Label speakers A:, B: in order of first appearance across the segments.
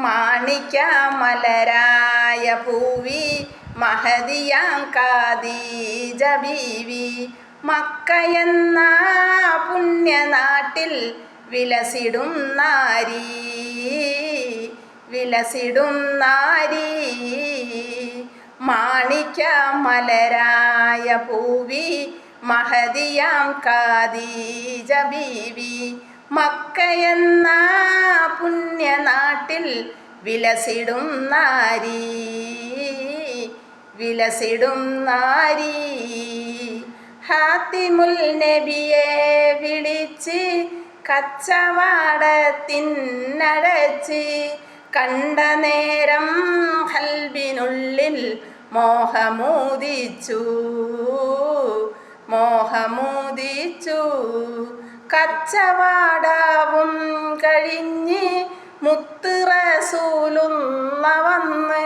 A: മാണിക്യമലരായ ഭൂവി മഹദിയാം ഖദീജ ബീവി മക്കയെന്ന പുണ്യനാട്ടിൽ വിലസിടും നാരി മാണിക്യമലരായ ഭൂവി മഹദിയാം ഖദീജ ബീവി മക്കയെന്ന പുണ്യനാട്ടിൽ വിലസിടും നാരി ഹാത്തിമുൽ നബിയെ വിളിച്ച് കച്ചവാടത്തിനടച്ച് കണ്ട നേരം ഖൽബിനുള്ളിൽ മോഹമൂദിച്ചു കച്ചവാടവും കഴിഞ്ഞ് മുത്ത് റസൂലുള്ള വന്ന്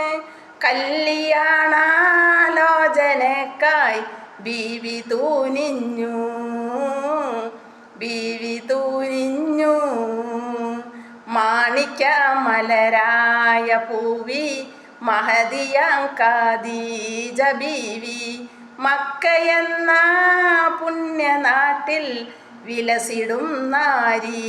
A: കല്യാണാലോചനക്കായി ബീവി തൂനിഞ്ഞു മാണിക്യമലരായ ഭൂവി മഹദിയാം ഖദീജ ബീവി മക്കയെന്ന പുണ്യനാട്ടിൽ വിലസിടും നാരി